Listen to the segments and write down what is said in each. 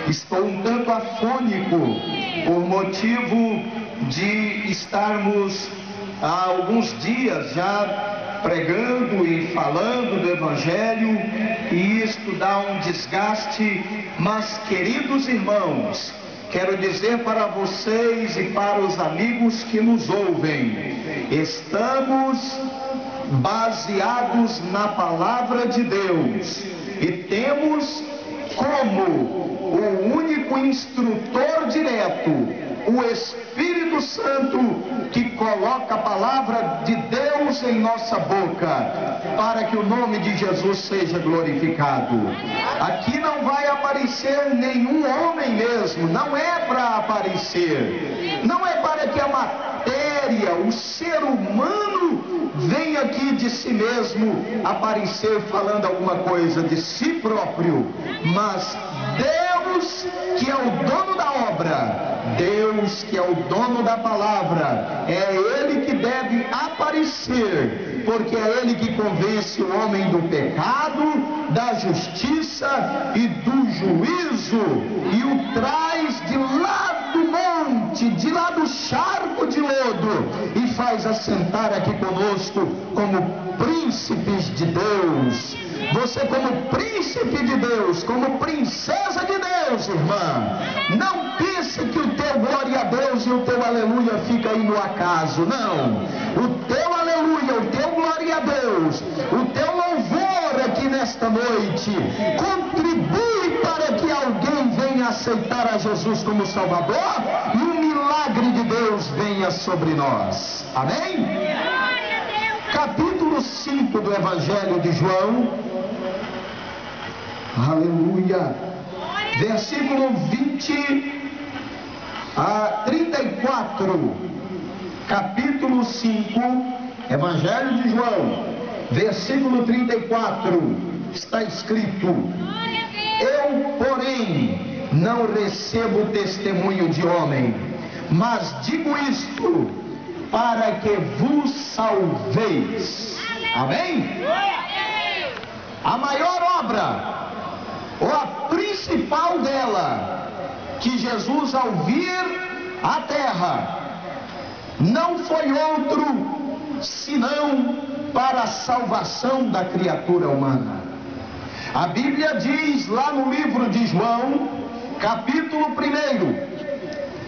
Estou um tanto afônico por motivo de estarmos há alguns dias já pregando e falando do Evangelho, e isto dá um desgaste. Mas, queridos irmãos, quero dizer para vocês e para os amigos que nos ouvem, estamos baseados na palavra de Deus e temos como o único instrutor direto o Espírito Santo, que coloca a palavra de Deus em nossa boca, para que o nome de Jesus seja glorificado. Aqui não vai aparecer nenhum homem mesmo, não é para aparecer, não é para que a matéria, o ser humano, venha aqui de si mesmo aparecer falando alguma coisa de si próprio, mas Deus, que é o dono da obra, Deus, que é o dono da palavra, é Ele que deve aparecer, porque é Ele que convence o homem do pecado, da justiça e do juízo, e o traz de lá do monte, de lá do charco de lodo, e faz assentar aqui conosco como príncipes de Deus. Você, como príncipe de Deus, como princesa de Deus, irmã, não pense que o teu glória a Deus e o teu aleluia fica aí no acaso. Não, o teu aleluia, o teu glória a Deus, o teu louvor aqui nesta noite contribui para que alguém venha aceitar a Jesus como Salvador e o milagre de Deus venha sobre nós. Amém? Capítulo 5 do Evangelho de João, aleluia, versículo 20 a 34, capítulo 5, Evangelho de João, versículo 34, está escrito: eu, porém, não recebo testemunho de homem, mas digo isto para que vos salveis. Amém? A maior obra, ou a principal dela, que Jesus ao vir à terra, não foi outro senão para a salvação da criatura humana. A Bíblia diz lá no livro de João, capítulo 1,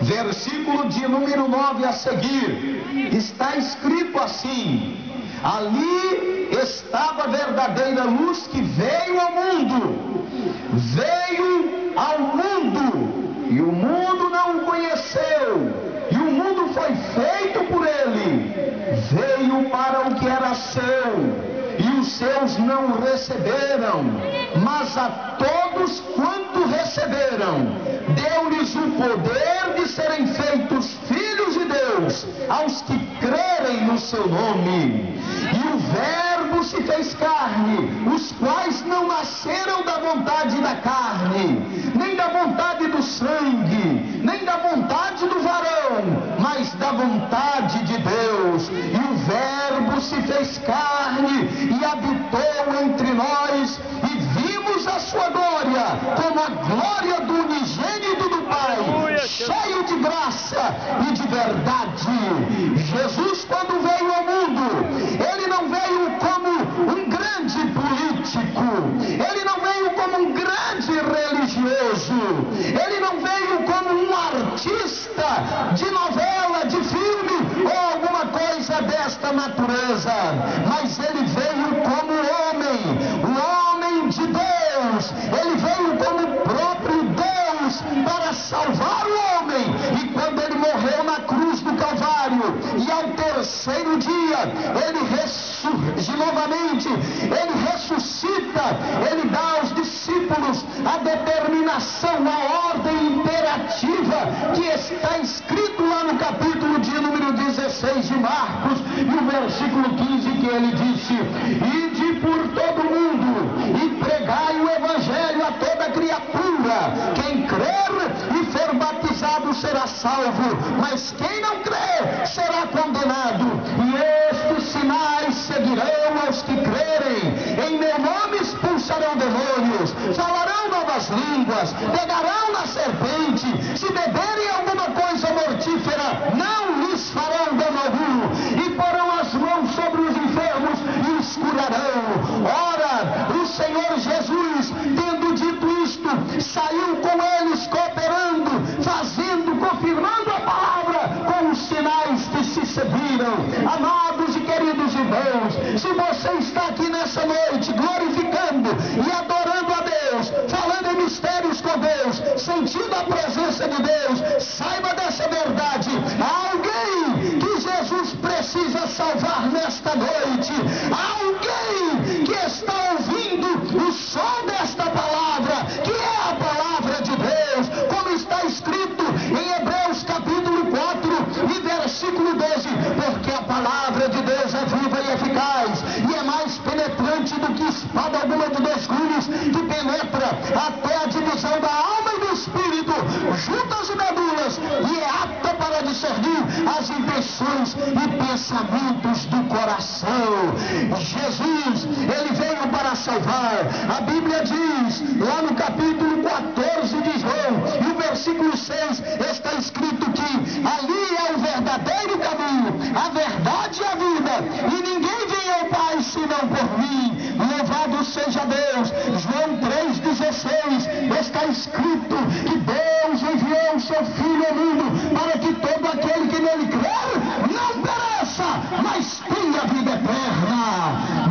versículo de número 9 a seguir, está escrito assim: ali estava a verdadeira luz que veio ao mundo, e o mundo não o conheceu, e o mundo foi feito por ele, veio para o que era seu, e os seus não o receberam, mas a todos quanto receberam, deu-lhes o poder de serem feitos filhos de Deus, aos que crerem no seu nome. E o Verbo se fez carne, os quais não nasceram da vontade da carne, nem da vontade do sangue, nem da vontade do varão, mas da vontade de Deus. E o Verbo se fez carne e habitou entre nós, e vimos a sua glória, como a glória do unigênito do Pai, cheio de graça e de verdade. Jesus, quando veio ao mundo, ele não veio como um grande político, ele não veio como um grande religioso, ele não veio como um artista de novela, de filme ou alguma coisa desta natureza, mas ele veio como homem, o homem de Deus. Ele veio como o próprio Deus para salvar o homem, e quando ele morreu na cruz do Calvário, e ao terceiro dia ele ressurge novamente, ele ressuscita, ele dá aos discípulos a determinação, a ordem imperativa que está escrito lá no capítulo de número 16 de Marcos, e o versículo 15, que ele disse: ide por todo o mundo e pregai o Evangelho a toda criatura, quem crer e for batizado será salvo, mas quem não crer será condenado. E estes sinais seguirão aos que crerem: em meu nome expulsarão demônios, falarão novas línguas, pegarão pegarão na serpente, se beberem alguma coisa mortífera, não lhes farão dano algum, e porão as mãos sobre os enfermos e os curarão. Ora, o Senhor Jesus, tendo dito isto, saiu com eles cooperando, confirmando a palavra com os sinais que se seguiram. Amados e queridos irmãos, se você está aqui nessa noite glorificando e adorando a Deus, falando em mistérios com Deus, sentindo a presença de Deus, saiba dessa verdade: há alguém que Jesus precisa salvar nesta noite, há alguém que está ouvindo o som desta palavra, que é a palavra de Deus, como está escrito em Hebreus capítulo 4 e versículo 12, porque a palavra de Deus é viva e eficaz, e é mais penetrante do que espada alguma de dois gumes, que penetra até a divisão da alma e do espírito, juntas e medulas, e é apta para discernir as intenções e pensamentos do coração. Jesus, ele veio para salvar. A Bíblia diz, lá no capítulo 14 de João, e o versículo 6, está escrito que ali é o verdadeiro caminho, a verdade e a vida, e ninguém vem ao Pai senão por mim. Louvado seja Deus. João 3,16, está escrito que Deus enviou o seu Filho ao mundo para que todo aquele que nele crer não pereça, mas tenha vida eterna.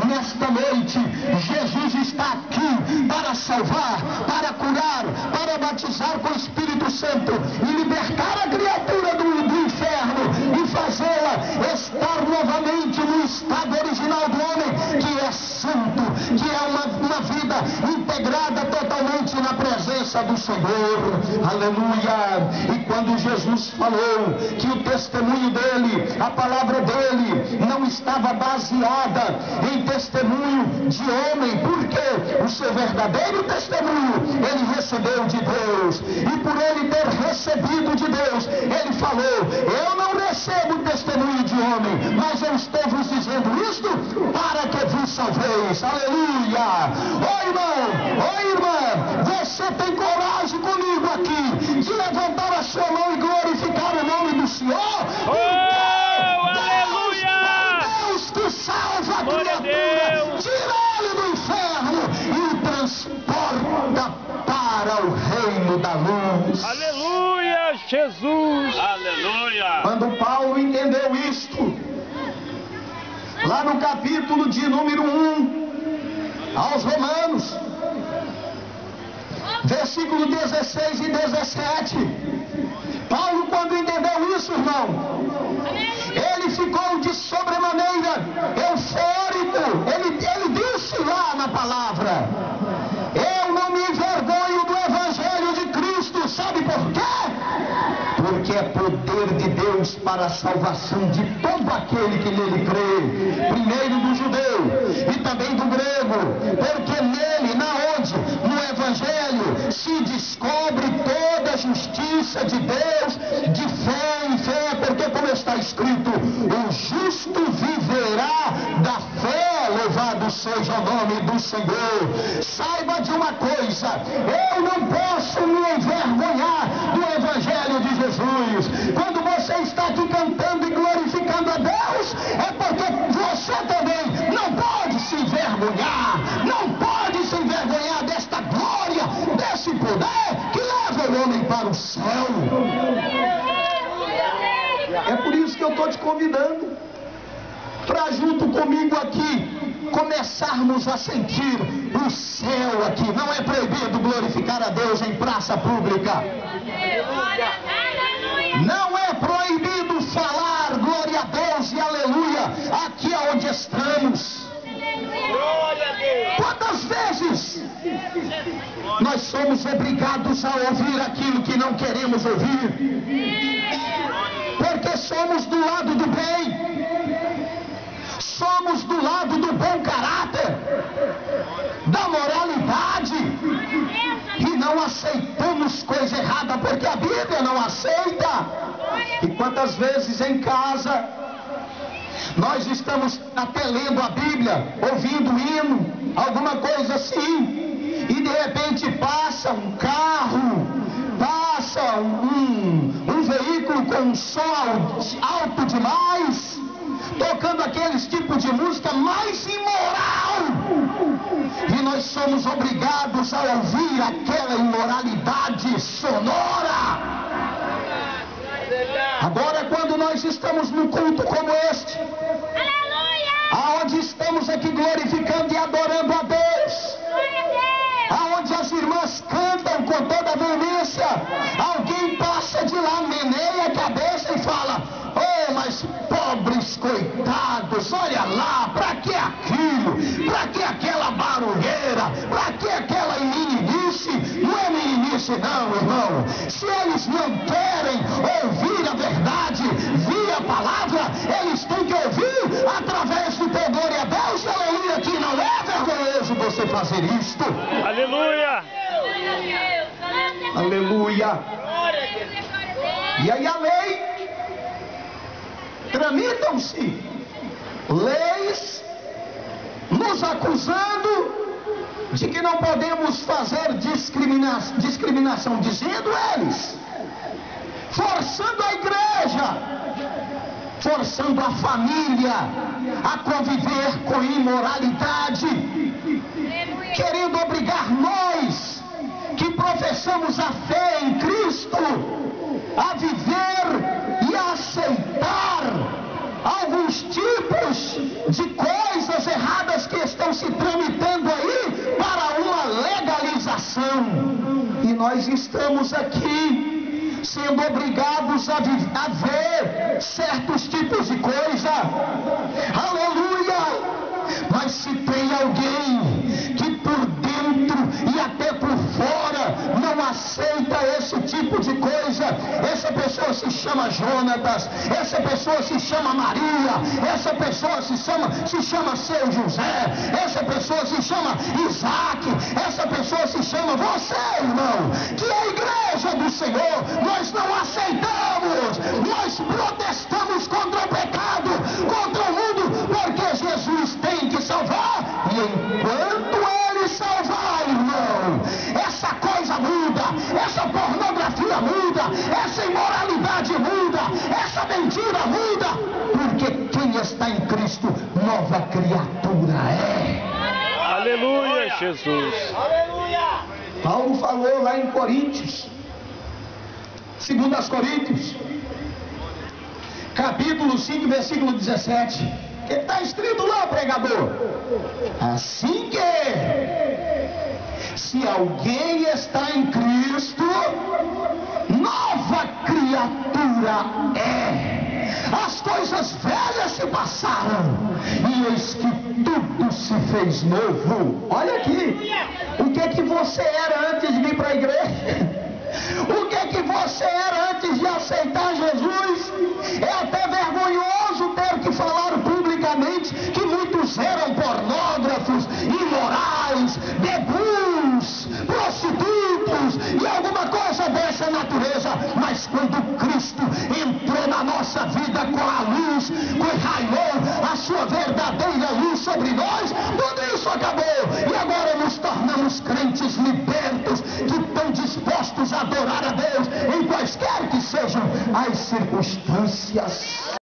Nesta noite, Jesus está aqui para salvar, para curar, para batizar com o Espírito Santo e libertar a criatura do inferno e fazê-la estar novamente no estado original do homem, que é santo, que é uma vida integrada totalmente na presença do Senhor. Aleluia! E quando Jesus falou que o testemunho dele, a palavra dele, não estava baseada em testemunho de homem, porque o seu verdadeiro testemunho ele recebeu de Deus, e por ele ter recebido de Deus, ele falou: eu não recebo testemunho de homem, mas eu estou vos dizendo isto para que vos salveis. Aleluia! Ô irmão, ô irmã, você tem coragem comigo aqui de levantar a sua mão e glorificar o nome do Senhor? Deus que salva a criatura, tira ele do inferno e o transporta para o reino da luz. Aleluia, Jesus! Aleluia! Quando Paulo entendeu isto, lá no capítulo de número 1, aos Romanos, versículo 16 e 17, Paulo, quando entendeu isso, irmão, ele ficou de sobremaneira eufórico. Ele disse lá na palavra: eu não me envergonho do Evangelho de Cristo. Sabe por quê? Porque é poder de Deus para a salvação de todo aquele que nele crê, primeiro do judeu e também do grego, porque nele, no Evangelho, se descobre toda a justiça de Deus, de fé em fé, porque como está escrito, o justo viverá da fé. Louvado seja o nome do Senhor. Saiba de uma coisa: eu não posso me envergonhar do Evangelho de Jesus. Quando você está aqui cantando e glorificando a Deus, é porque você também não pode se envergonhar, não pode se envergonhar desta glória, desse poder que leva o homem para o céu. É por isso que eu estou te convidando para junto comigo aqui começarmos a sentir o céu aqui. Não é proibido glorificar a Deus em praça pública. Não é proibido falar glória a Deus e aleluia aqui onde estamos. Quantas vezes nós somos obrigados a ouvir aquilo que não queremos ouvir? Porque somos do lado do bem, somos do lado do bom caráter, da moralidade, e não aceitamos coisa errada porque a Bíblia não aceita. E quantas vezes em casa nós estamos até lendo a Bíblia, ouvindo hino, alguma coisa assim, e de repente passa um carro um som alto demais, tocando aqueles tipos de música mais imoral, e nós somos obrigados a ouvir aquela imoralidade sonora. Agora, quando nós estamos num culto como este, aonde estamos aqui glorificando e adorando a Deus, aonde as irmãs cantam com toda a veemência, alguém passa de lá, meneia a cabeça e fala: oh, mas pobres coitados, olha lá, para que aquilo, para que aquela barulheira, para que aquela meninice? Não é meninice não, irmão. Se eles não querem ouvir a verdade, vir a palavra, eles têm que ouvir através do teu glória a Deus, aleluia, que não é vergonhoso você fazer isto. Aleluia! Aleluia! E aí a lei, tramitam-se leis nos acusando de que não podemos fazer discriminação, dizendo eles, forçando a igreja, forçando a família a conviver com imoralidade, querendo obrigar nós que professamos a fé em Cristo a viver e a aceitar alguns tipos de coisas erradas que estão se tramitando aí para uma legalização. E nós estamos aqui sendo obrigados a ver certos tipos de coisa. Aleluia! Mas se tem alguém que por dentro e até por fora não aceita esse tipo de coisa, essa pessoa se chama Jonatas, essa pessoa se chama Maria, essa pessoa se chama seu José, essa pessoa se chama Isaac, essa pessoa se chama você, irmão, que é a igreja do Senhor. Nós não aceitamos, nós protestamos contra o pecado, contra o mundo, porque Jesus tem que salvar, e enquanto Ele salvar, irmão, essa coisa muda, essa pornografia muda, essa imoralidade muda, essa mentira muda, porque quem está em Cristo, nova criatura é. Aleluia, Jesus! Paulo falou lá em Coríntios, 2 Coríntios, capítulo 5, versículo 17, que está escrito lá, pregador: assim que, se alguém está em Cristo, nova criatura é. As coisas velhas se passaram, e eis que tudo se fez novo. Olha aqui, o que é que você era antes de vir para a igreja? O que é que você era antes de aceitar Jesus? É até vergonhoso ter que falar publicamente que muitos eram pornógrafos, imorais, bebus, prostitutos e alguma coisa dessa natureza. Mas quando Cristo entrou na nossa vida com a luz, raiou a sua verdadeira luz sobre nós, tudo isso acabou. E agora nos tornamos crentes libertos, que estão dispostos a adorar a Deus em quaisquer que sejam as circunstâncias.